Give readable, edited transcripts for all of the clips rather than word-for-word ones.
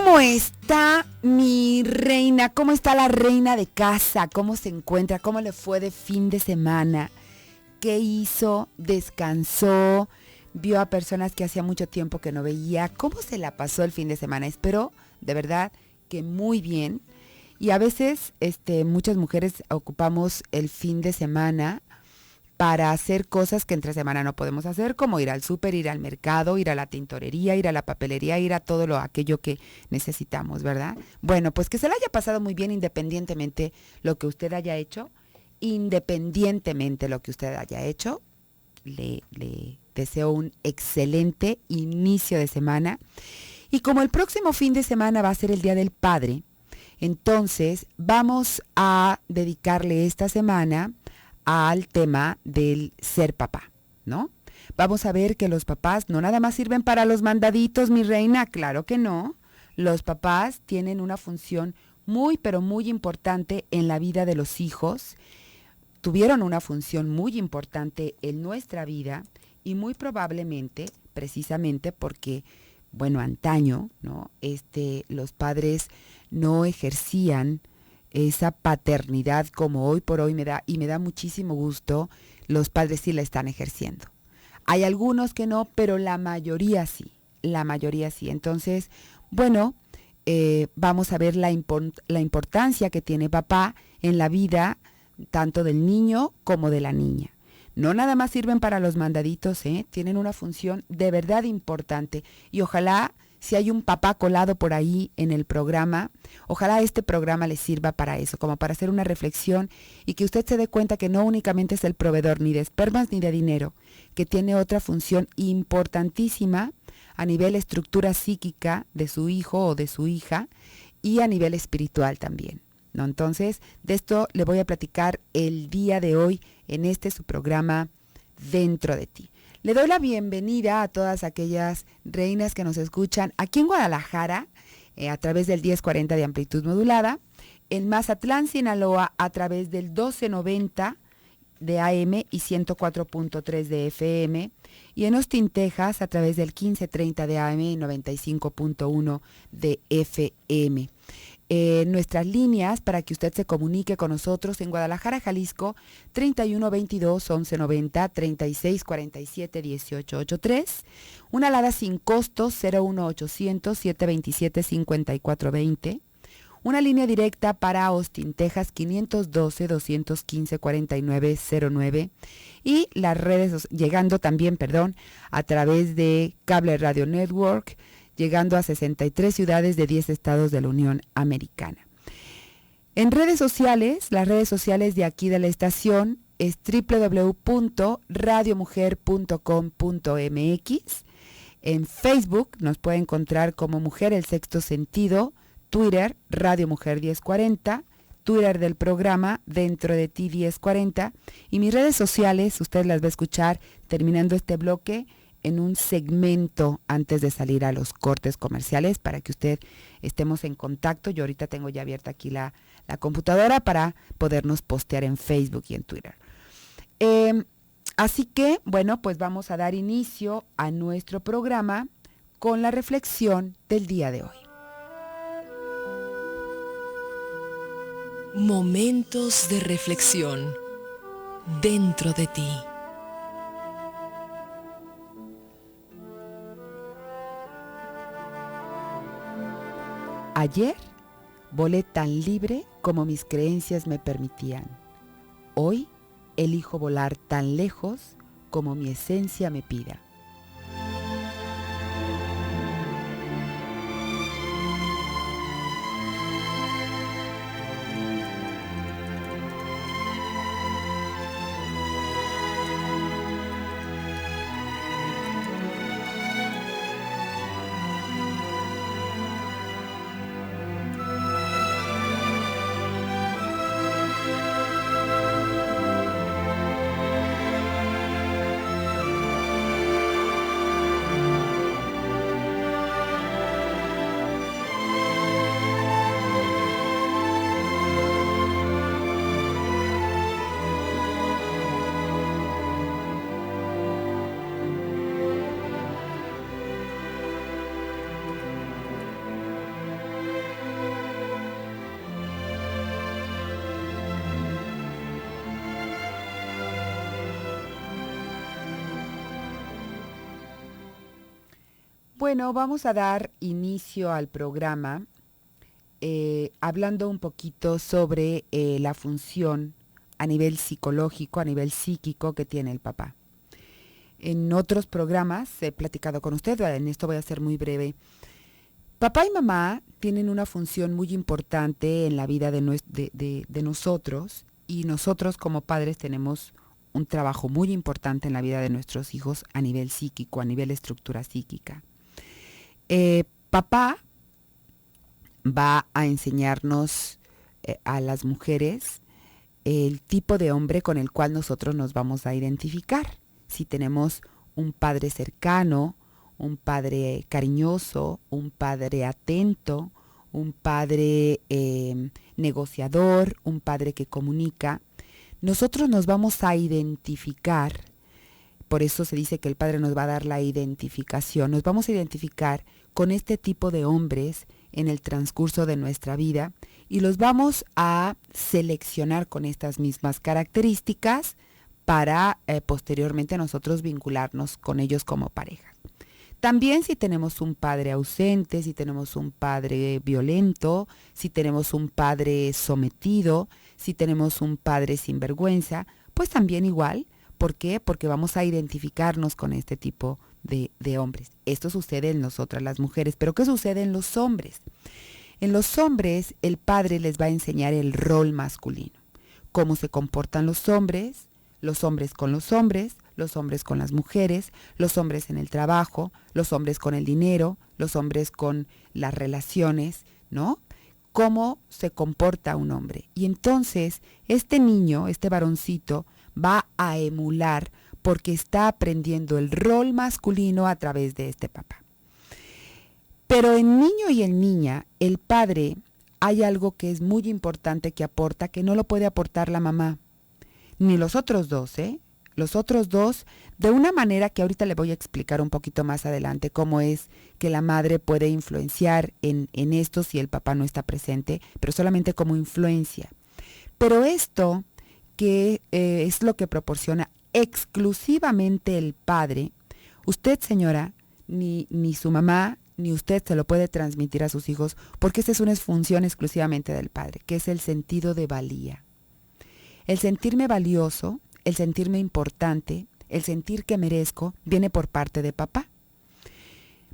¿Cómo está mi reina? ¿Cómo está la reina de casa? ¿Cómo se encuentra? ¿Cómo le fue de fin de semana? ¿Qué hizo? ¿Descansó? ¿Vio a personas que hacía mucho tiempo que no veía? ¿Cómo se la pasó el fin de semana? Espero, de verdad, que muy bien. Y a veces muchas mujeres ocupamos el fin de semana para hacer cosas que entre semana no podemos hacer, como ir al súper, ir al mercado, ir a la tintorería, ir a la papelería, ir a todo aquello que necesitamos, ¿verdad? Bueno, pues que se la haya pasado muy bien independientemente lo que usted haya hecho, le deseo un excelente inicio de semana. Y como el próximo fin de semana va a ser el Día del Padre, entonces vamos a dedicarle esta semana al tema del ser papá, ¿no? Vamos a ver que los papás no nada más sirven para los mandaditos, mi reina, claro que no. Los papás tienen una función muy, pero muy importante en la vida de los hijos. Tuvieron una función muy importante en nuestra vida y muy probablemente, precisamente porque, bueno, antaño, ¿no? Los padres no ejercían esa paternidad como hoy por hoy me da muchísimo gusto, los padres sí la están ejerciendo. Hay algunos que no, pero la mayoría sí. Entonces, bueno, vamos a ver la importancia que tiene papá en la vida tanto del niño como de la niña. No nada más sirven para los mandaditos, tienen una función de verdad importante y ojalá si hay un papá colado por ahí en el programa, ojalá este programa le sirva para eso, como para hacer una reflexión y que usted se dé cuenta que no únicamente es el proveedor ni de espermas ni de dinero, que tiene otra función importantísima a nivel estructura psíquica de su hijo o de su hija y a nivel espiritual también, ¿no? Entonces, de esto le voy a platicar el día de hoy en su programa Dentro de ti. Le doy la bienvenida a todas aquellas reinas que nos escuchan aquí en Guadalajara a través del 1040 de amplitud modulada, en Mazatlán, Sinaloa a través del 1290 de AM y 104.3 de FM y en Austin, Texas a través del 1530 de AM y 95.1 de FM. Nuestras líneas para que usted se comunique con nosotros en Guadalajara, Jalisco, 3122-1190, 3647-1883, una alada sin costo 01800-727-5420, una línea directa para Austin, Texas, 512-215-4909 y las redes, a través de Cable Radio Network, llegando a 63 ciudades de 10 estados de la Unión Americana. En redes sociales, las redes sociales de aquí de la estación es www.radiomujer.com.mx. En Facebook nos puede encontrar como Mujer el Sexto Sentido, Twitter, Radio Mujer 1040, Twitter del programa Dentro de ti 1040 y mis redes sociales, usted las va a escuchar terminando este bloque en un segmento antes de salir a los cortes comerciales para que usted estemos en contacto. Yo ahorita tengo ya abierta aquí la computadora para podernos postear en Facebook y en Twitter. Así que, bueno, pues vamos a dar inicio a nuestro programa con la reflexión del día de hoy. Momentos de reflexión dentro de ti. Ayer volé tan libre como mis creencias me permitían. Hoy elijo volar tan lejos como mi esencia me pida. Bueno, vamos a dar inicio al programa hablando un poquito sobre la función a nivel psicológico, a nivel psíquico que tiene el papá. En otros programas he platicado con usted, en esto voy a ser muy breve. Papá y mamá tienen una función muy importante en la vida de nosotros, y nosotros como padres tenemos un trabajo muy importante en la vida de nuestros hijos a nivel psíquico, a nivel estructura psíquica. Papá va a enseñarnos a las mujeres el tipo de hombre con el cual nosotros nos vamos a identificar. Si tenemos un padre cercano, un padre cariñoso, un padre atento, un padre negociador, un padre que comunica, nosotros nos vamos a identificar. Por eso se dice que el Padre nos va a dar la identificación. Nos vamos a identificar con este tipo de hombres en el transcurso de nuestra vida y los vamos a seleccionar con estas mismas características para posteriormente nosotros vincularnos con ellos como pareja. También si tenemos un padre ausente, si tenemos un padre violento, si tenemos un padre sometido, si tenemos un padre sinvergüenza, pues también igual. ¿Por qué? Porque vamos a identificarnos con este tipo de hombres. Esto sucede en nosotras las mujeres, pero ¿qué sucede en los hombres? En los hombres el padre les va a enseñar el rol masculino, cómo se comportan los hombres con los hombres con las mujeres, los hombres en el trabajo, los hombres con el dinero, los hombres con las relaciones, ¿no? Cómo se comporta un hombre. Y entonces este niño, este varoncito, va a emular porque está aprendiendo el rol masculino a través de este papá. Pero en niño y en niña, el padre, hay algo que es muy importante que aporta, que no lo puede aportar la mamá, ni los otros dos, Los otros dos, de una manera que ahorita le voy a explicar un poquito más adelante cómo es que la madre puede influenciar en esto si el papá no está presente, pero solamente como influencia. Pero esto que es lo que proporciona exclusivamente el padre, usted, señora, ni su mamá, ni usted se lo puede transmitir a sus hijos, porque esa es una función exclusivamente del padre, que es el sentido de valía. El sentirme valioso, el sentirme importante, el sentir que merezco, viene por parte de papá.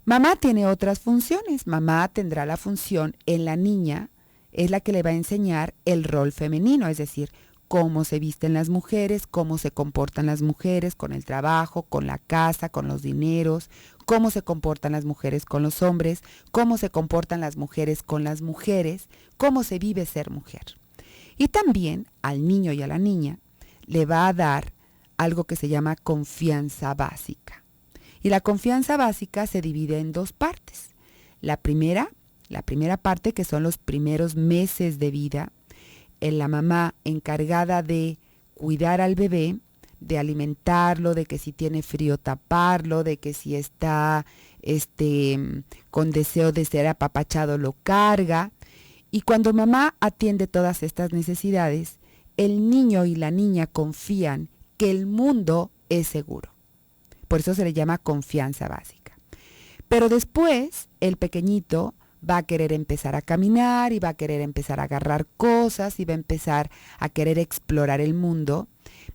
Mamá tiene otras funciones. Mamá tendrá la función en la niña, es la que le va a enseñar el rol femenino, es decir, cómo se visten las mujeres, cómo se comportan las mujeres con el trabajo, con la casa, con los dineros, cómo se comportan las mujeres con los hombres, cómo se comportan las mujeres con las mujeres, cómo se vive ser mujer. Y también al niño y a la niña le va a dar algo que se llama confianza básica. Y la confianza básica se divide en dos partes. La primera parte, que son los primeros meses de vida, en la mamá encargada de cuidar al bebé, de alimentarlo, de que si tiene frío taparlo, de que si está con deseo de ser apapachado lo carga. Y cuando mamá atiende todas estas necesidades, el niño y la niña confían que el mundo es seguro. Por eso se le llama confianza básica. Pero después el pequeñito va a querer empezar a caminar y va a querer empezar a agarrar cosas y va a empezar a querer explorar el mundo,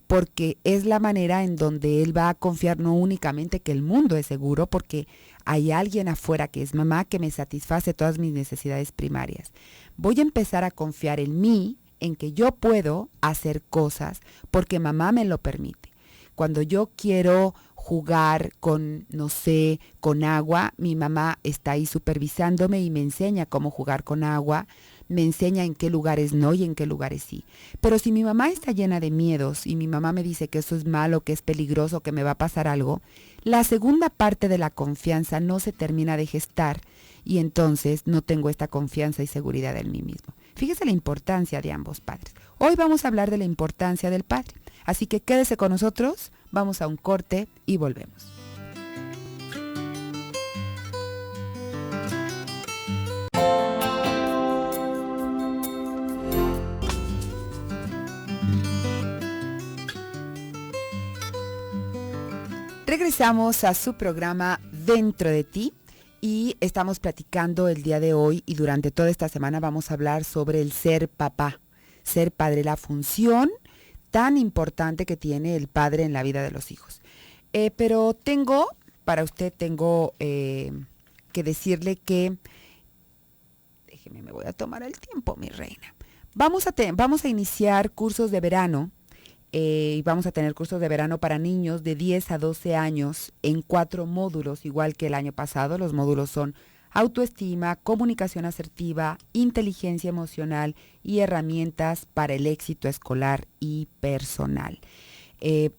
porque es la manera en donde él va a confiar no únicamente que el mundo es seguro, porque hay alguien afuera que es mamá que me satisface todas mis necesidades primarias. Voy a empezar a confiar en mí, en que yo puedo hacer cosas porque mamá me lo permite. Cuando yo quiero jugar con, no sé, con agua, mi mamá está ahí supervisándome y me enseña cómo jugar con agua, me enseña en qué lugares no y en qué lugares sí. Pero si mi mamá está llena de miedos y mi mamá me dice que eso es malo, que es peligroso, que me va a pasar algo, la segunda parte de la confianza no se termina de gestar y entonces no tengo esta confianza y seguridad en mí mismo. Fíjese la importancia de ambos padres. Hoy vamos a hablar de la importancia del padre. Así que quédese con nosotros, vamos a un corte y volvemos. Regresamos a su programa Dentro de ti Y estamos platicando el día de hoy y durante toda esta semana vamos a hablar sobre el ser papá, ser padre, la función tan importante que tiene el padre en la vida de los hijos. Pero para usted tengo que decirle que, déjeme, me voy a tomar el tiempo, mi reina. Vamos a iniciar cursos de verano. Y vamos a tener cursos de verano para niños de 10 a 12 años en 4 módulos, igual que el año pasado. Los módulos son autoestima, comunicación asertiva, inteligencia emocional y herramientas para el éxito escolar y personal.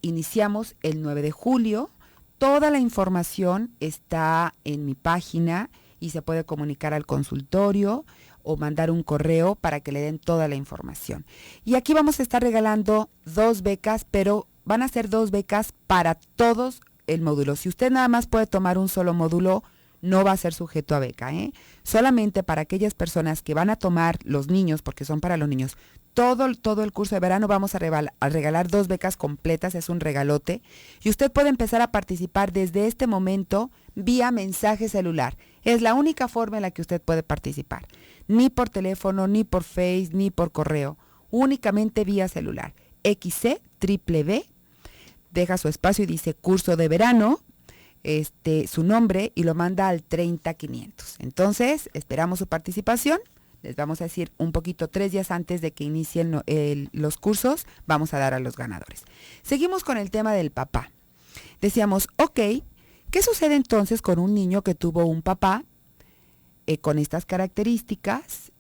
Iniciamos el 9 de julio. Toda la información está en mi página y se puede comunicar al consultorio o mandar un correo para que le den toda la información. Y aquí vamos a estar regalando 2 becas, pero van a ser 2 becas para todos el módulo. Si usted nada más puede tomar un solo módulo, no va a ser sujeto a beca, ¿eh? Solamente para aquellas personas que van a tomar los niños, porque son para los niños, todo el curso de verano vamos a regalar 2 becas completas, es un regalote. Y usted puede empezar a participar desde este momento vía mensaje celular. Es la única forma en la que usted puede participar. Ni por teléfono, ni por Face, ni por correo. Únicamente vía celular. XC, deja su espacio y dice curso de verano, su nombre y lo manda al 30500. Entonces, esperamos su participación. Les vamos a decir un poquito 3 días antes de que inicien los cursos, vamos a dar a los ganadores. Seguimos con el tema del papá. Decíamos, ok, ¿qué sucede entonces con un niño que tuvo un papá con estas características,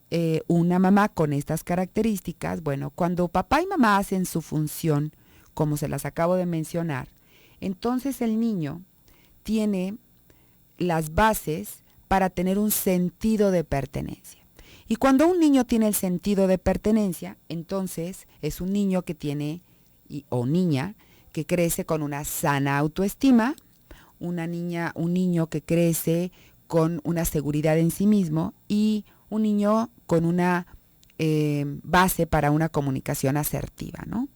una mamá con estas características? Bueno, cuando papá y mamá hacen su función, como se las acabo de mencionar, entonces el niño tiene las bases para tener un sentido de pertenencia. Y cuando un niño tiene el sentido de pertenencia, entonces es un niño que tiene, o niña, que crece con una sana autoestima, un niño que crece con una seguridad en sí mismo y un niño con una base para una comunicación asertiva, ¿no?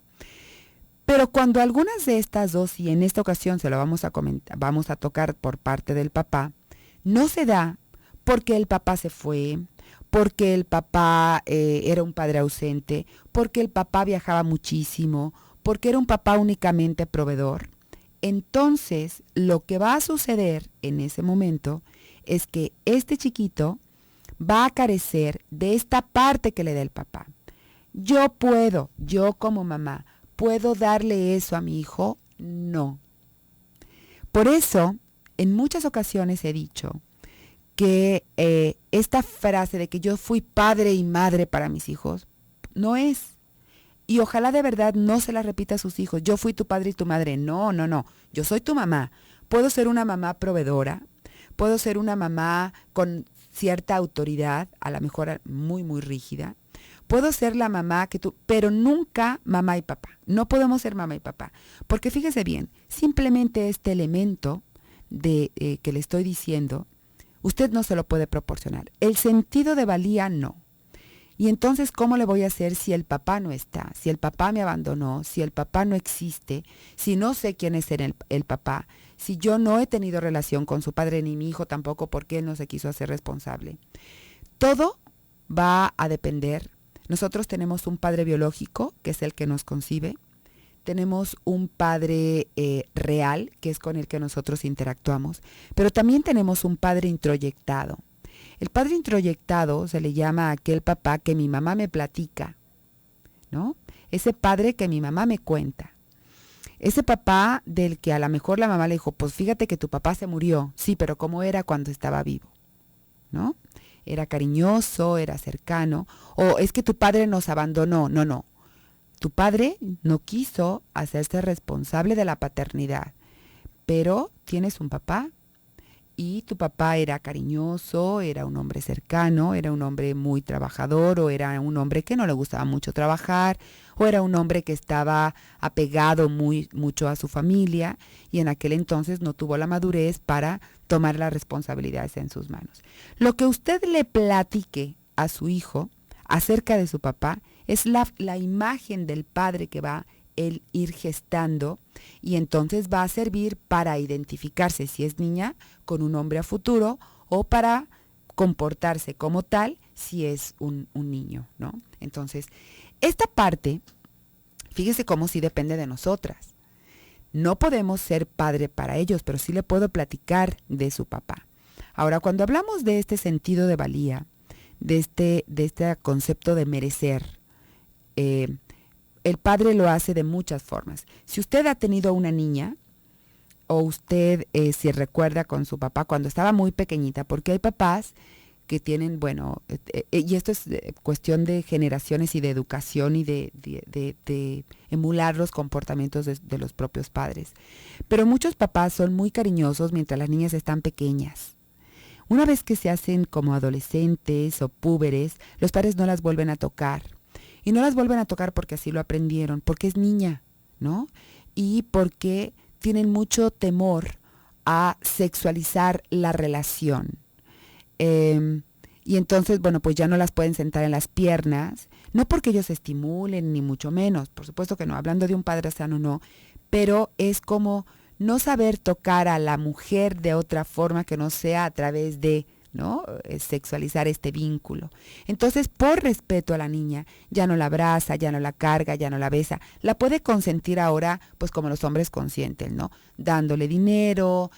Pero cuando algunas de estas dos, y en esta ocasión se lo vamos a tocar por parte del papá, no se da porque el papá se fue, porque el papá era un padre ausente, porque el papá viajaba muchísimo, porque era un papá únicamente proveedor, entonces lo que va a suceder en ese momento es que este chiquito va a carecer de esta parte que le da el papá. Yo como mamá, ¿puedo darle eso a mi hijo? No. Por eso, en muchas ocasiones he dicho que esta frase de que yo fui padre y madre para mis hijos, no es. Y ojalá de verdad no se la repita a sus hijos. Yo fui tu padre y tu madre. No. Yo soy tu mamá. Puedo ser una mamá proveedora. Puedo ser una mamá con cierta autoridad, a lo mejor muy, muy rígida. Puedo ser la mamá pero nunca mamá y papá. No podemos ser mamá y papá. Porque fíjese bien, simplemente este elemento que le estoy diciendo, usted no se lo puede proporcionar. El sentido de valía, no. Y entonces, ¿cómo le voy a hacer si el papá no está? Si el papá me abandonó, si el papá no existe, si no sé quién es el papá, si yo no he tenido relación con su padre ni mi hijo tampoco porque él no se quiso hacer responsable. Todo va a depender. Nosotros tenemos un padre biológico, que es el que nos concibe. Tenemos un padre real, que es con el que nosotros interactuamos. Pero también tenemos un padre introyectado. El padre introyectado se le llama a aquel papá que mi mamá me platica, ¿no? Ese padre que mi mamá me cuenta. Ese papá del que a lo mejor la mamá le dijo, pues fíjate que tu papá se murió. Sí, pero ¿cómo era cuando estaba vivo? ¿No? Era cariñoso, era cercano. O es que tu padre nos abandonó. No. Tu padre no quiso hacerse responsable de la paternidad. Pero tienes un papá. Y tu papá era cariñoso, era un hombre cercano, era un hombre muy trabajador, o era un hombre que no le gustaba mucho trabajar, o era un hombre que estaba apegado mucho a su familia y en aquel entonces no tuvo la madurez para tomar las responsabilidades en sus manos. Lo que usted le platique a su hijo acerca de su papá es la imagen del padre que va el ir gestando y entonces va a servir para identificarse si es niña con un hombre a futuro o para comportarse como tal si es un niño, ¿no? Entonces, esta parte, fíjese cómo sí depende de nosotras. No podemos ser padre para ellos, pero sí le puedo platicar de su papá. Ahora, cuando hablamos de este sentido de valía, de este concepto de merecer, el padre lo hace de muchas formas. Si usted ha tenido una niña, o usted si recuerda con su papá cuando estaba muy pequeñita, porque hay papás que tienen, bueno, y esto es cuestión de generaciones y de educación y de emular los comportamientos de los propios padres. Pero muchos papás son muy cariñosos mientras las niñas están pequeñas. Una vez que se hacen como adolescentes o púberes, los padres no las vuelven a tocar. Y no las vuelven a tocar porque así lo aprendieron, porque es niña, ¿no? Y porque tienen mucho temor a sexualizar la relación. Y entonces, bueno, pues ya no las pueden sentar en las piernas, no porque ellos se estimulen, ni mucho menos, por supuesto que no, hablando de un padre sano no, pero es como no saber tocar a la mujer de otra forma que no sea a través de, ¿no? Sexualizar este vínculo. Entonces, por respeto a la niña, ya no la abraza, ya no la carga, ya no la besa. La puede consentir ahora, pues como los hombres consienten, ¿no? Dándole dinero,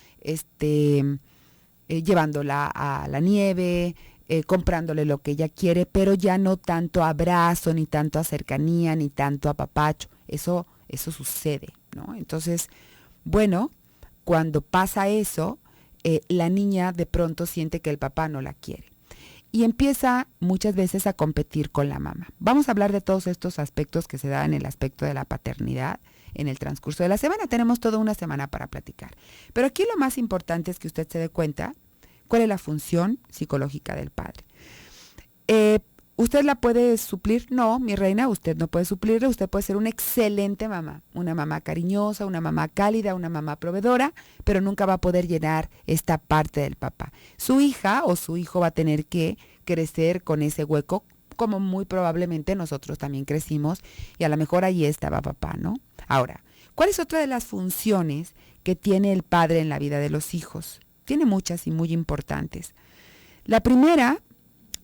llevándola a la nieve, comprándole lo que ella quiere, pero ya no tanto abrazo, ni tanto a cercanía, ni tanto apapacho. Eso sucede, ¿no? Entonces, bueno, cuando pasa eso, la niña de pronto siente que el papá no la quiere y empieza muchas veces a competir con la mamá. Vamos a hablar de todos estos aspectos que se dan en el aspecto de la paternidad en el transcurso de la semana. Tenemos toda una semana para platicar. Pero aquí lo más importante es que usted se dé cuenta cuál es la función psicológica del padre. ¿Usted la puede suplir? No, mi reina, usted no puede suplirla. Usted puede ser una excelente mamá, una mamá cariñosa, una mamá cálida, una mamá proveedora, pero nunca va a poder llenar esta parte del papá. Su hija o su hijo va a tener que crecer con ese hueco, como muy probablemente nosotros también crecimos, y a lo mejor ahí estaba papá, ¿no? Ahora, ¿cuál es otra de las funciones que tiene el padre en la vida de los hijos? Tiene muchas y muy importantes. La primera,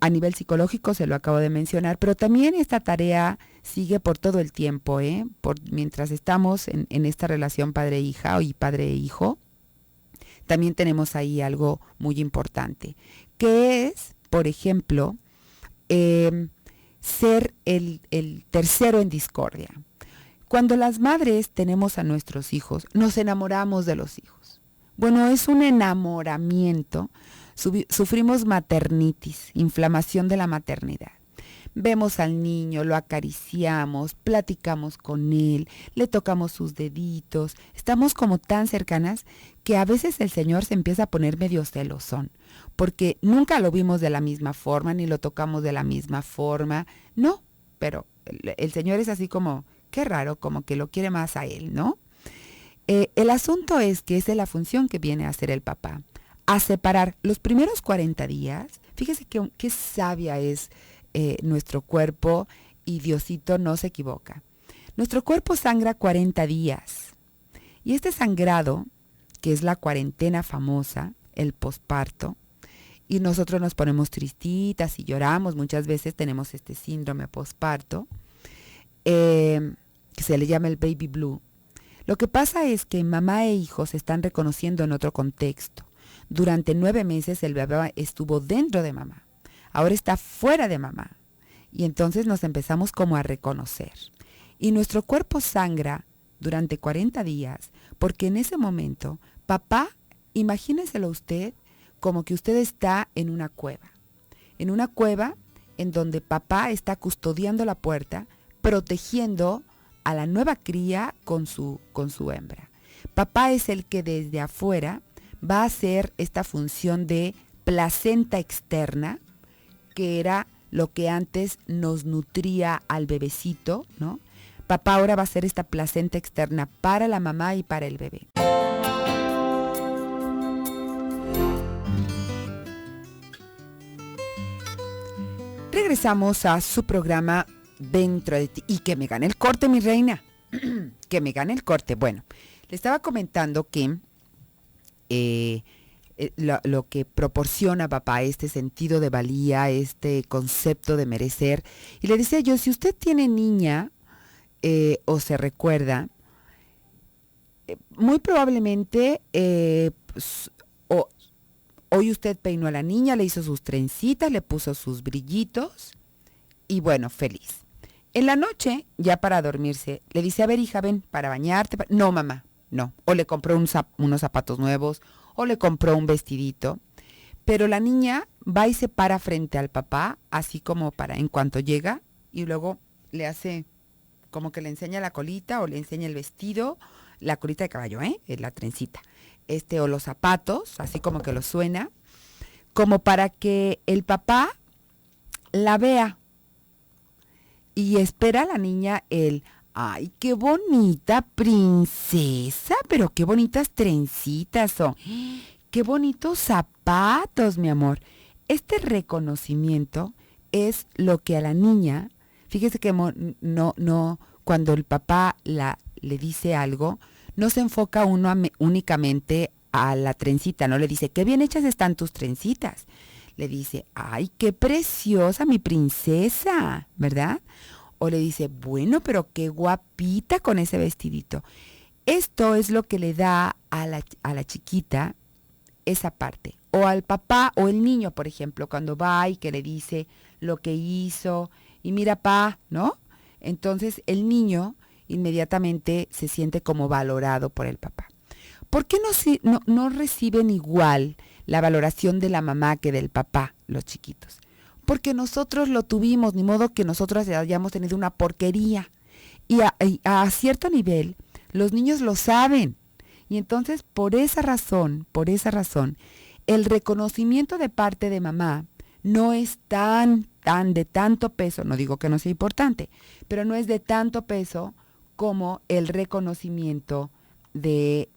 a nivel psicológico, se lo acabo de mencionar, pero también esta tarea sigue por todo el tiempo, mientras estamos en esta relación padre-hija y padre-hijo, también tenemos ahí algo muy importante, que es, por ejemplo, ser el tercero en discordia. Cuando las madres tenemos a nuestros hijos, nos enamoramos de los hijos. Bueno, es un enamoramiento. Sufrimos maternitis, inflamación de la maternidad. Vemos al niño, lo acariciamos, platicamos con él, le tocamos sus deditos, estamos como tan cercanas que a veces el Señor se empieza a poner medio celosón, porque nunca lo vimos de la misma forma, ni lo tocamos de la misma forma, no, pero el Señor es así como, qué raro, como que lo quiere más a él, ¿no? El asunto es que esa es la función que viene a hacer el papá, a separar los primeros 40 días. Fíjese qué sabia es nuestro cuerpo, y Diosito no se equivoca. Nuestro cuerpo sangra 40 días y este sangrado, que es la cuarentena famosa, el posparto, y nosotros nos ponemos tristitas y lloramos, muchas veces tenemos este síndrome posparto, que se le llama el baby blue. Lo que pasa es que mamá e hijo se están reconociendo en otro contexto. Durante 9 meses el bebé estuvo dentro de mamá. Ahora está fuera de mamá. Y entonces nos empezamos como a reconocer. Y nuestro cuerpo sangra durante 40 días porque en ese momento, papá, imagíneselo usted como que usted está en una cueva. En una cueva en donde papá está custodiando la puerta, protegiendo a la nueva cría con su hembra. Papá es el que desde afuera va a hacer esta función de placenta externa, que era lo que antes nos nutría al bebecito, ¿no? Papá ahora va a hacer esta placenta externa para la mamá y para el bebé. Regresamos a su programa Dentro de ti. Y que me gane el corte, mi reina. Que me gane el corte. Bueno, le estaba comentando que lo que proporciona papá, este sentido de valía, este concepto de merecer. Y le decía yo, si usted tiene niña o se recuerda, muy probablemente hoy usted peinó a la niña, le hizo sus trencitas, le puso sus brillitos y bueno, feliz. En la noche, ya para dormirse, le dice, a ver hija, ven, para bañarte. No, mamá, no. O le compró unos zapatos nuevos, o le compró un vestidito. Pero la niña va y se para frente al papá, así como para en cuanto llega, y luego le hace como que le enseña la colita o le enseña el vestido, la colita de caballo, la trencita. O los zapatos, así como que lo suena, como para que el papá la vea. Y espera a la niña ¡ay, qué bonita princesa! Pero qué bonitas trencitas son. ¡Qué bonitos zapatos, mi amor! Este reconocimiento es lo que a la niña, fíjese que no, cuando el papá le dice algo, no se enfoca uno únicamente a la trencita, no le dice, qué bien hechas están tus trencitas. Le dice, ¡ay, qué preciosa mi princesa! ¿Verdad? O le dice, bueno, pero qué guapita con ese vestidito. Esto es lo que le da a la chiquita esa parte. O al papá o el niño, por ejemplo, cuando va y que le dice lo que hizo. Y mira, pa, ¿no? Entonces el niño inmediatamente se siente como valorado por el papá. ¿Por qué no reciben igual la valoración de la mamá que del papá, los chiquitos? Porque nosotros lo tuvimos, ni modo que nosotros hayamos tenido una porquería. Y a cierto nivel, los niños lo saben. Y entonces, por esa razón, el reconocimiento de parte de mamá no es tan de tanto peso, no digo que no sea importante, pero no es de tanto peso como el reconocimiento del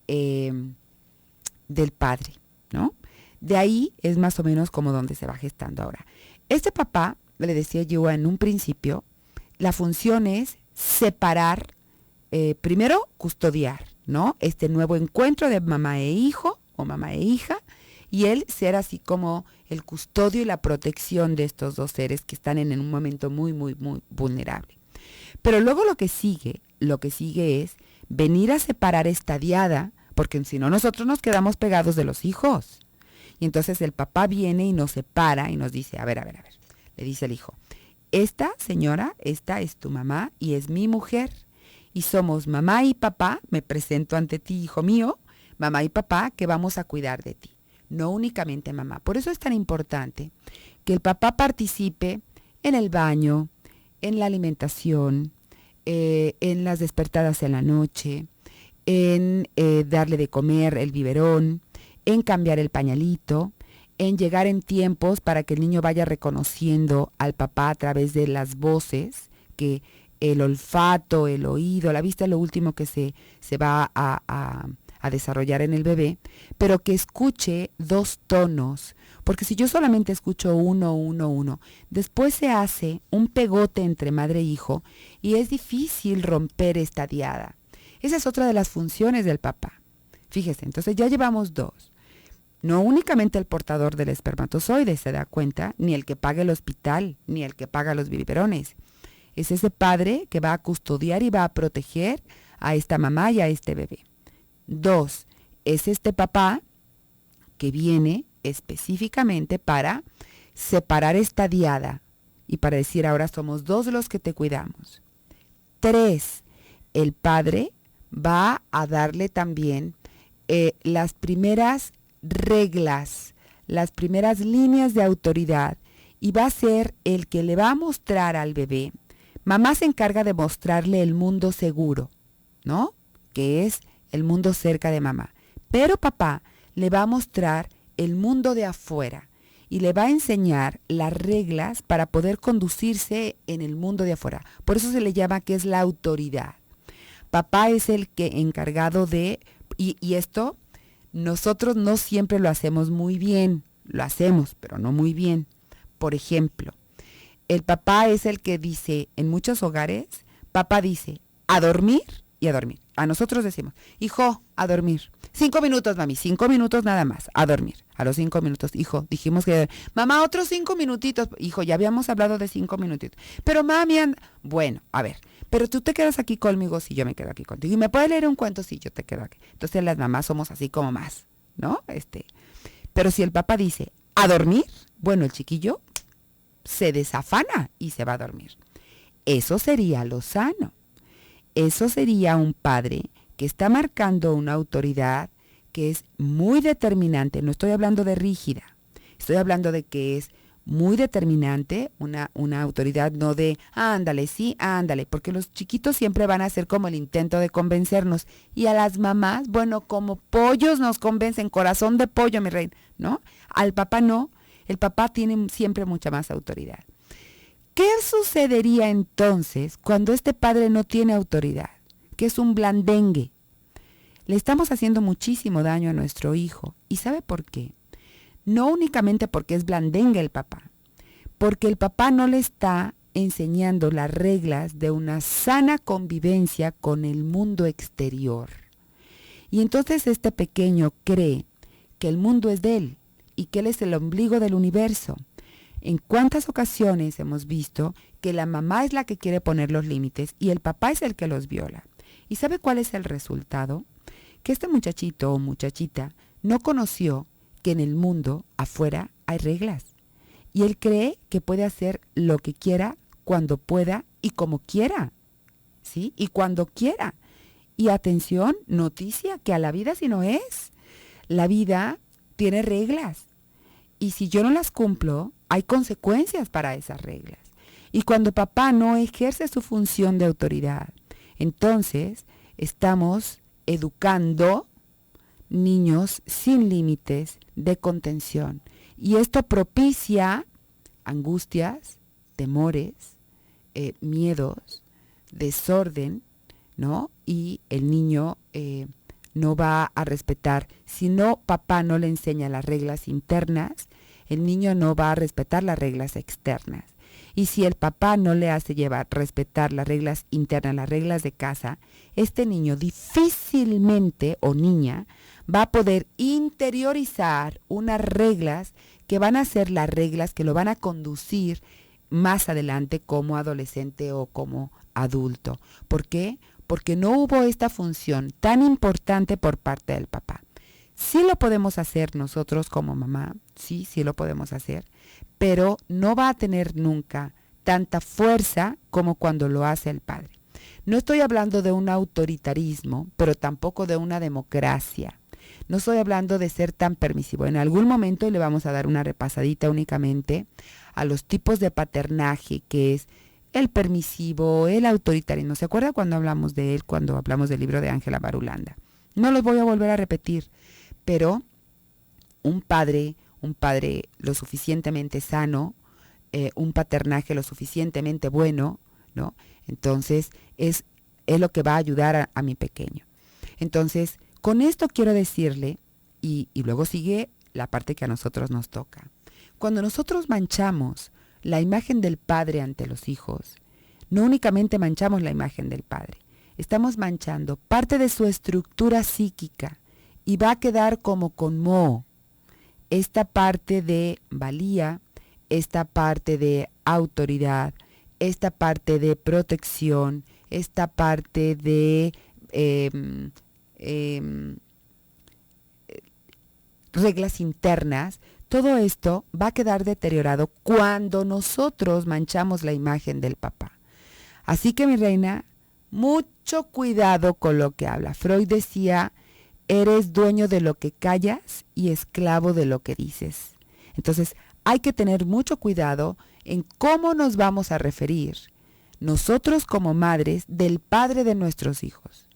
padre, ¿no? De ahí es más o menos como donde se va gestando ahora. Este papá, le decía yo en un principio, la función es separar, primero custodiar, ¿no? Este nuevo encuentro de mamá e hijo o mamá e hija, y él ser así como el custodio y la protección de estos dos seres que están en un momento muy, muy, muy vulnerable. Pero luego lo que sigue es venir a separar esta diada, porque si no nosotros nos quedamos pegados de los hijos. Y entonces el papá viene y nos separa y nos dice, a ver, le dice el hijo, esta señora, esta es tu mamá y es mi mujer. Y somos mamá y papá, me presento ante ti, hijo mío, mamá y papá, que vamos a cuidar de ti. No únicamente mamá. Por eso es tan importante que el papá participe en el baño, en la alimentación, en las despertadas en la noche, en darle de comer el biberón, en cambiar el pañalito, en llegar en tiempos para que el niño vaya reconociendo al papá a través de las voces, que el olfato, el oído, la vista es lo último que se va a desarrollar en el bebé, pero que escuche dos tonos, porque si yo solamente escucho uno, después se hace un pegote entre madre e hijo y es difícil romper esta diada. Esa es otra de las funciones del papá. Fíjese, entonces ya llevamos dos. No únicamente el portador del espermatozoide se da cuenta, ni el que paga el hospital, ni el que paga los biberones. Es ese padre que va a custodiar y va a proteger a esta mamá y a este bebé. Dos, es este papá que viene específicamente para separar esta diada y para decir ahora somos dos los que te cuidamos. Tres, el padre va a darle también las primeras reglas, las primeras líneas de autoridad y va a ser el que le va a mostrar al bebé. Mamá se encarga de mostrarle el mundo seguro, ¿no? Que es el mundo cerca de mamá. Pero papá le va a mostrar el mundo de afuera y le va a enseñar las reglas para poder conducirse en el mundo de afuera. Por eso se le llama que es la autoridad. Papá es el que encargado de, y esto nosotros no siempre lo hacemos muy bien, lo hacemos, pero no muy bien. Por ejemplo, el papá es el que dice, en muchos hogares, papá dice, a dormir y a dormir. a nosotros decimos, hijo, a dormir. 5 minutos, mami, 5 minutos nada más, a dormir. A los 5 minutos, hijo, dijimos que, mamá, otros 5 minutitos. Hijo, ya habíamos hablado de 5 minutitos. Pero mami, bueno, a ver, pero tú te quedas aquí conmigo si yo me quedo aquí contigo. ¿Y me puedes leer un cuento si yo te quedo aquí? Entonces las mamás somos así como más, ¿no? Pero si el papá dice, a dormir, bueno, el chiquillo se desafana y se va a dormir. Eso sería lo sano. Eso sería un padre que está marcando una autoridad que es muy determinante. No estoy hablando de rígida, estoy hablando de que es muy determinante, una autoridad no de, ándale, sí, ándale, porque los chiquitos siempre van a hacer como el intento de convencernos. Y a las mamás, bueno, como pollos nos convencen, corazón de pollo, mi reina, ¿no? Al papá no, el papá tiene siempre mucha más autoridad. ¿Qué sucedería entonces cuando este padre no tiene autoridad? Que es un blandengue. Le estamos haciendo muchísimo daño a nuestro hijo. ¿Y sabe por qué? No únicamente porque es blandengue el papá, porque el papá no le está enseñando las reglas de una sana convivencia con el mundo exterior. Y entonces este pequeño cree que el mundo es de él y que él es el ombligo del universo. ¿En cuántas ocasiones hemos visto que la mamá es la que quiere poner los límites y el papá es el que los viola? ¿Y sabe cuál es el resultado? Que este muchachito o muchachita no conoció que en el mundo afuera hay reglas. Y él cree que puede hacer lo que quiera, cuando pueda y como quiera. ¿Sí? Y cuando quiera. Y atención, noticia, que a la vida así no es. La vida tiene reglas. Y si yo no las cumplo, hay consecuencias para esas reglas. Y cuando papá no ejerce su función de autoridad, entonces estamos educando niños sin límites de contención. Y esto propicia angustias, temores, miedos, desorden, ¿no? Y el niño no va a respetar. Si no, papá no le enseña las reglas internas, el niño no va a respetar las reglas externas. Y si el papá no le hace respetar las reglas internas, las reglas de casa, este niño difícilmente o niña va a poder interiorizar unas reglas que van a ser las reglas que lo van a conducir más adelante como adolescente o como adulto. ¿Por qué? Porque no hubo esta función tan importante por parte del papá. Sí lo podemos hacer nosotros como mamá, sí lo podemos hacer, pero no va a tener nunca tanta fuerza como cuando lo hace el padre. No estoy hablando de un autoritarismo, pero tampoco de una democracia. No estoy hablando de ser tan permisivo. En algún momento le vamos a dar una repasadita únicamente a los tipos de paternaje, que es el permisivo, el autoritarismo. ¿Se acuerda cuando hablamos de él, cuando hablamos del libro de Ángela Barulanda? No los voy a volver a repetir, pero un padre lo suficientemente sano, un paternaje lo suficientemente bueno, ¿no? Entonces es lo que va a ayudar a mi pequeño. Entonces, con esto quiero decirle, y luego sigue la parte que a nosotros nos toca. Cuando nosotros manchamos la imagen del padre ante los hijos, no únicamente manchamos la imagen del padre, estamos manchando parte de su estructura psíquica y va a quedar como con moho. Esta parte de valía, esta parte de autoridad, esta parte de protección, esta parte de reglas internas, todo esto va a quedar deteriorado cuando nosotros manchamos la imagen del papá. Así que, mi reina, mucho cuidado con lo que habla. Freud decía, eres dueño de lo que callas y esclavo de lo que dices. Entonces, hay que tener mucho cuidado en cómo nos vamos a referir nosotros como madres del padre de nuestros hijos.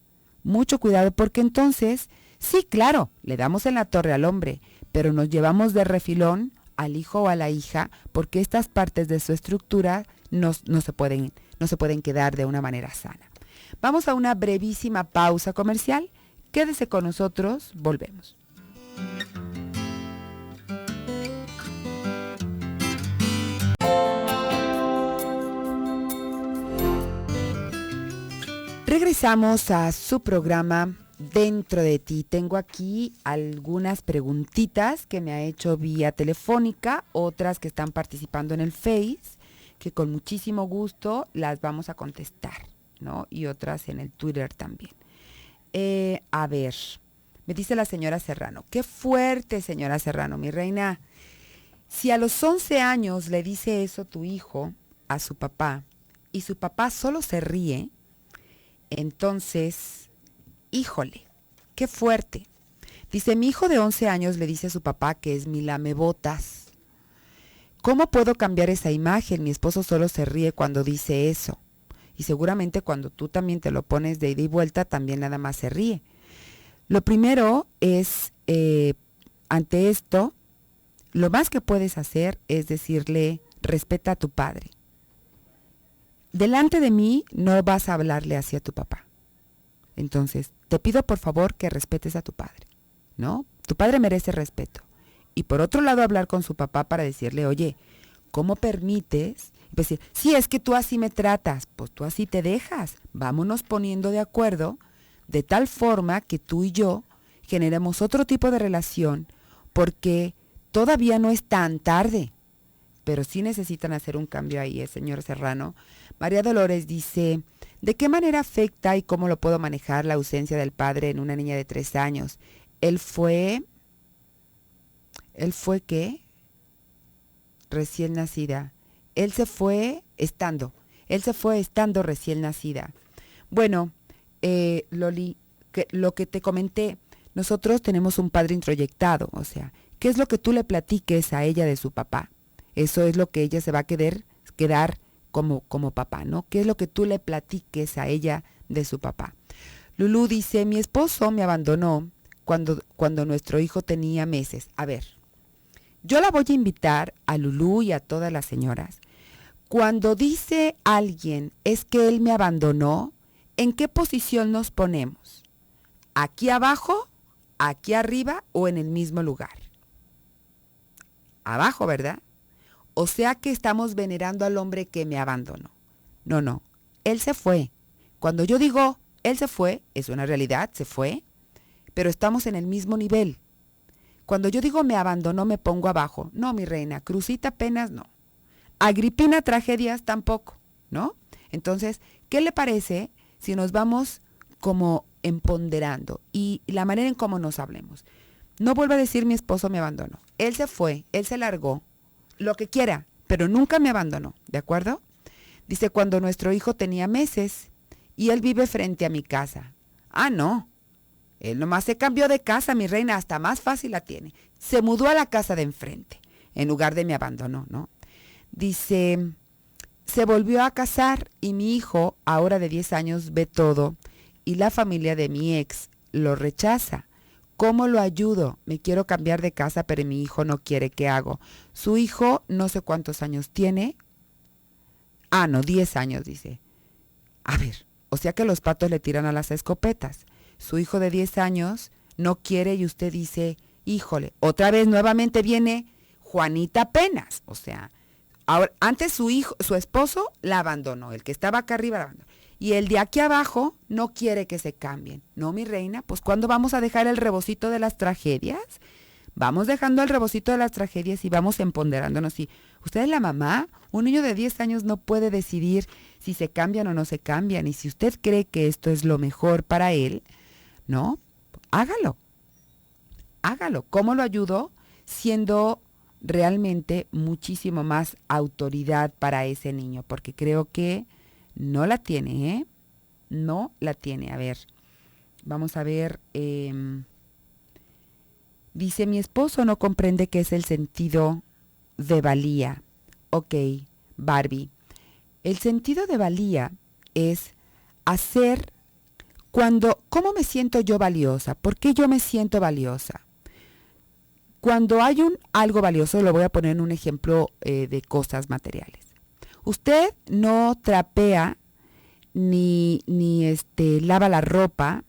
Mucho cuidado, porque entonces, sí, claro, le damos en la torre al hombre, pero nos llevamos de refilón al hijo o a la hija, porque estas partes de su estructura no se pueden quedar de una manera sana. Vamos a una brevísima pausa comercial. Quédese con nosotros, volvemos. Regresamos a su programa Dentro de ti. Tengo aquí algunas preguntitas que me ha hecho vía telefónica, otras que están participando en el Face, que con muchísimo gusto las vamos a contestar, ¿no? Y otras en el Twitter también. A ver, me dice la señora Serrano. Qué fuerte, señora Serrano, mi reina. Si a los 11 años le dice eso tu hijo a su papá y su papá solo se ríe, entonces, híjole, qué fuerte. Dice, mi hijo de 11 años le dice a su papá que es mi lamebotas. ¿Cómo puedo cambiar esa imagen? Mi esposo solo se ríe cuando dice eso. Y seguramente cuando tú también te lo pones de ida y vuelta, también nada más se ríe. Lo primero es, ante esto, lo más que puedes hacer es decirle, respeta a tu padre. Delante de mí no vas a hablarle así a tu papá. Entonces, te pido por favor que respetes a tu padre, ¿no? Tu padre merece respeto. Y por otro lado, hablar con su papá para decirle, oye, ¿cómo permites? Y pues decir, sí, es que tú así me tratas, pues tú así te dejas. Vámonos poniendo de acuerdo de tal forma que tú y yo generemos otro tipo de relación, porque todavía no es tan tarde. Pero sí necesitan hacer un cambio ahí, señor Serrano. María Dolores dice, ¿de qué manera afecta y cómo lo puedo manejar la ausencia del padre en una niña de 3 años? ¿Él fue qué? Recién nacida. Él se fue estando recién nacida. Bueno, Loli, lo que te comenté, nosotros tenemos un padre introyectado, o sea, ¿qué es lo que tú le platiques a ella de su papá? Eso es lo que ella se va a quedar como papá, ¿no? ¿Qué es lo que tú le platiques a ella de su papá? Lulú dice, mi esposo me abandonó cuando nuestro hijo tenía meses. A ver, yo la voy a invitar a Lulú y a todas las señoras. Cuando dice alguien, es que él me abandonó, ¿en qué posición nos ponemos? ¿Aquí abajo, aquí arriba o en el mismo lugar? Abajo, ¿verdad? O sea que estamos venerando al hombre que me abandonó. No, él se fue. Cuando yo digo, él se fue, es una realidad, se fue, pero estamos en el mismo nivel. Cuando yo digo me abandonó, me pongo abajo. No, mi reina, Crucita apenas no. Agripina Tragedias tampoco, ¿no? Entonces, ¿qué le parece si nos vamos como empoderando y la manera en cómo nos hablemos? No vuelvo a decir mi esposo me abandonó. Él se fue, él se largó, lo que quiera, pero nunca me abandonó, ¿de acuerdo? Dice, cuando nuestro hijo tenía meses y él vive frente a mi casa. Ah, no, él nomás se cambió de casa, mi reina, hasta más fácil la tiene. Se mudó a la casa de enfrente, en lugar de me abandonó, ¿no? Dice, se volvió a casar y mi hijo, ahora de 10 años, ve todo y la familia de mi ex lo rechaza. ¿Cómo lo ayudo? Me quiero cambiar de casa, pero mi hijo no quiere. ¿Qué hago? Su hijo, no sé cuántos años tiene. 10 años, dice. A ver, o sea que los patos le tiran a las escopetas. Su hijo de 10 años no quiere y usted dice, híjole, otra vez nuevamente viene Juanita apenas. O sea, ahora, antes su esposo la abandonó, el que estaba acá arriba la abandonó. Y el de aquí abajo no quiere que se cambien. No, mi reina, pues ¿cuándo vamos a dejar el rebocito de las tragedias? Vamos dejando el rebocito de las tragedias y vamos empoderándonos. Y usted es la mamá, un niño de 10 años no puede decidir si se cambian o no se cambian. Y si usted cree que esto es lo mejor para él, ¿no? Hágalo. Hágalo. ¿Cómo lo ayudó? Siendo realmente muchísimo más autoridad para ese niño. Porque creo que no la tiene, ¿eh? No la tiene. A ver, vamos a ver. Dice, mi esposo no comprende qué es el sentido de valía. Ok, Barbie. El sentido de valía es hacer ¿cómo me siento yo valiosa? ¿Por qué yo me siento valiosa? Cuando hay algo valioso, lo voy a poner en un ejemplo de cosas materiales. Usted no trapea, ni lava la ropa,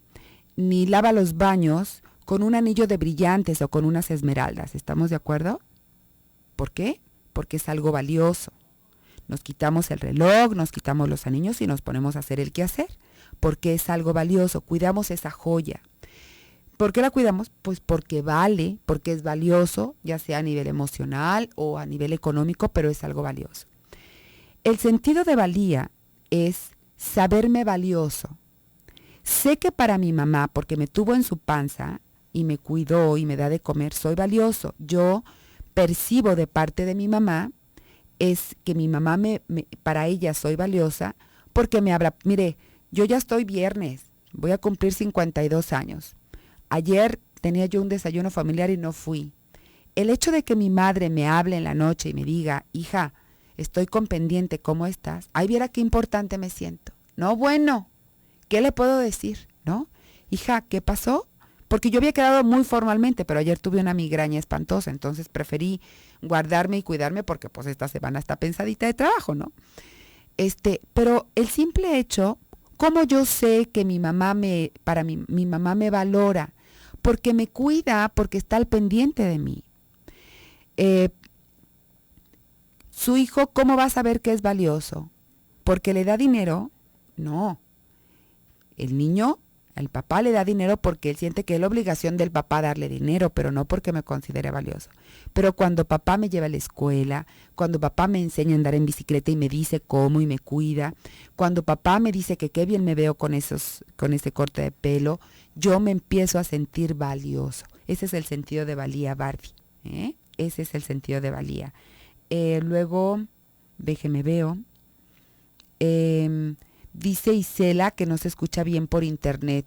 ni lava los baños con un anillo de brillantes o con unas esmeraldas. ¿Estamos de acuerdo? ¿Por qué? Porque es algo valioso. Nos quitamos el reloj, nos quitamos los anillos y nos ponemos a hacer el quehacer. porque es algo valioso, cuidamos esa joya. ¿Por qué la cuidamos? Pues porque vale, porque es valioso, ya sea a nivel emocional o a nivel económico, pero es algo valioso. El sentido de valía es saberme valioso. Sé que para mi mamá, porque me tuvo en su panza y me cuidó y me da de comer, soy valioso. Yo percibo de parte de mi mamá, es que mi mamá para ella soy valiosa, porque me habla, mire, yo ya estoy viernes, voy a cumplir 52 años. Ayer tenía yo un desayuno familiar y no fui. El hecho de que mi madre me hable en la noche y me diga, hija, estoy con pendiente, ¿cómo estás? Ay, viera qué importante me siento. No, bueno, ¿qué le puedo decir? ¿No? Hija, ¿qué pasó? Porque yo había quedado muy formalmente, pero ayer tuve una migraña espantosa, entonces preferí guardarme y cuidarme porque pues esta semana está pensadita de trabajo, ¿no? Pero el simple hecho, ¿cómo yo sé que mi mamá mi mamá me valora? Porque me cuida, porque está al pendiente de mí. Su hijo, ¿cómo va a saber que es valioso? ¿Porque le da dinero? No. El niño, el papá le da dinero porque él siente que es la obligación del papá darle dinero, pero no porque me considere valioso. Pero cuando papá me lleva a la escuela, cuando papá me enseña a andar en bicicleta y me dice cómo y me cuida, cuando papá me dice que qué bien me veo con ese corte de pelo, yo me empiezo a sentir valioso. Ese es el sentido de valía, Barbie. Ese es el sentido de valía. Luego, déjeme veo. Dice Isela que no se escucha bien por internet.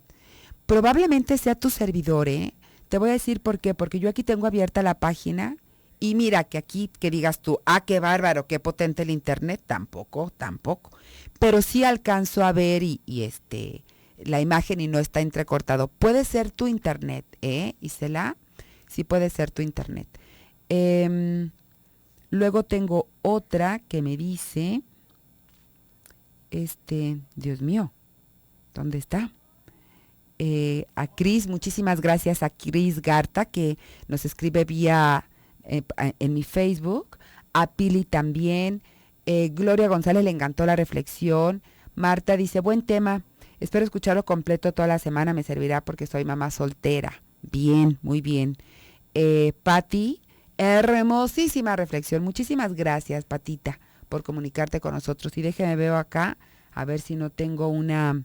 Probablemente sea tu servidor, ¿eh? Te voy a decir por qué. Porque yo aquí tengo abierta la página y mira que aquí que digas tú, qué bárbaro, qué potente el internet. Tampoco. Pero sí alcanzo a ver y la imagen y no está entrecortado. Puede ser tu internet, Isela. Sí puede ser tu internet. Luego tengo otra que me dice... Dios mío, ¿dónde está? A Cris, muchísimas gracias a Cris Garta que nos escribe vía en mi Facebook. A Pili también. Gloria González le encantó la reflexión. Marta dice, buen tema. Espero escucharlo completo toda la semana. Me servirá porque soy mamá soltera. Bien, muy bien. Pati, hermosísima reflexión. Muchísimas gracias, Patita, por comunicarte con nosotros. Y déjeme veo acá, a ver si no tengo una...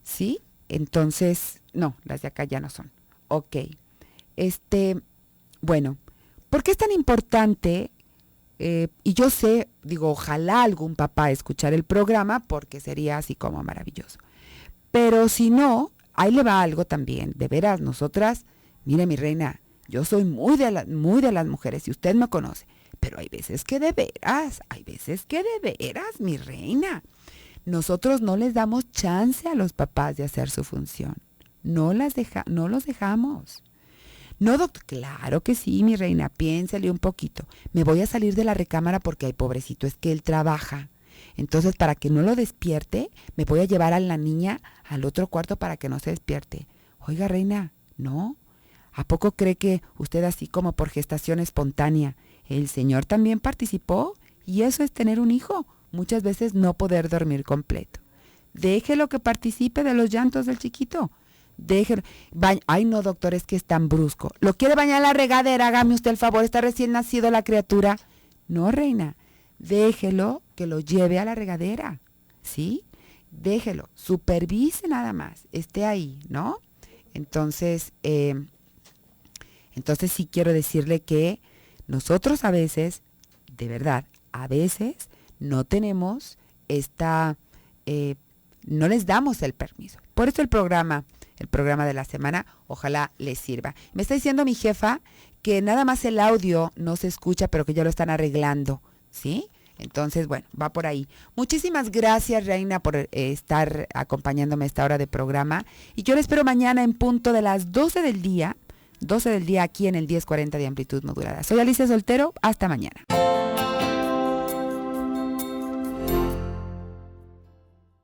¿Sí? Entonces, no, las de acá ya no son. Ok. Bueno, ¿por qué es tan importante? Y yo sé, digo, ojalá algún papá escuchar el programa porque sería así como maravilloso. Pero si no, ahí le va algo también. De veras, nosotras, mire mi reina, yo soy muy de las mujeres, y usted me conoce, pero hay veces que de veras, mi reina, nosotros no les damos chance a los papás de hacer su función. No los dejamos. No, doctor, claro que sí, mi reina, piénsale un poquito. Me voy a salir de la recámara porque, ay, pobrecito, es que él trabaja. Entonces, para que no lo despierte, me voy a llevar a la niña al otro cuarto para que no se despierte. Oiga, reina, no. ¿A poco cree que usted así como por gestación espontánea, el Señor también participó? Y eso es tener un hijo, muchas veces no poder dormir completo. Déjelo que participe de los llantos del chiquito. Déjelo. Ay, no, doctor, es que es tan brusco. ¿Lo quiere bañar en la regadera? Hágame usted el favor, está recién nacido la criatura. No, reina, déjelo que lo lleve a la regadera, ¿sí? Déjelo, supervise nada más, esté ahí, ¿no? Entonces sí quiero decirle que nosotros a veces, de verdad, a veces no tenemos no les damos el permiso. Por eso el programa de la semana, ojalá les sirva. Me está diciendo mi jefa que nada más el audio no se escucha, pero que ya lo están arreglando, ¿sí? Entonces, bueno, va por ahí. Muchísimas gracias, Reina, por estar acompañándome a esta hora de programa. Y yo les espero mañana en punto de las 12 del día aquí en el 1040 de amplitud modulada. Soy Alicia Soltero, hasta mañana.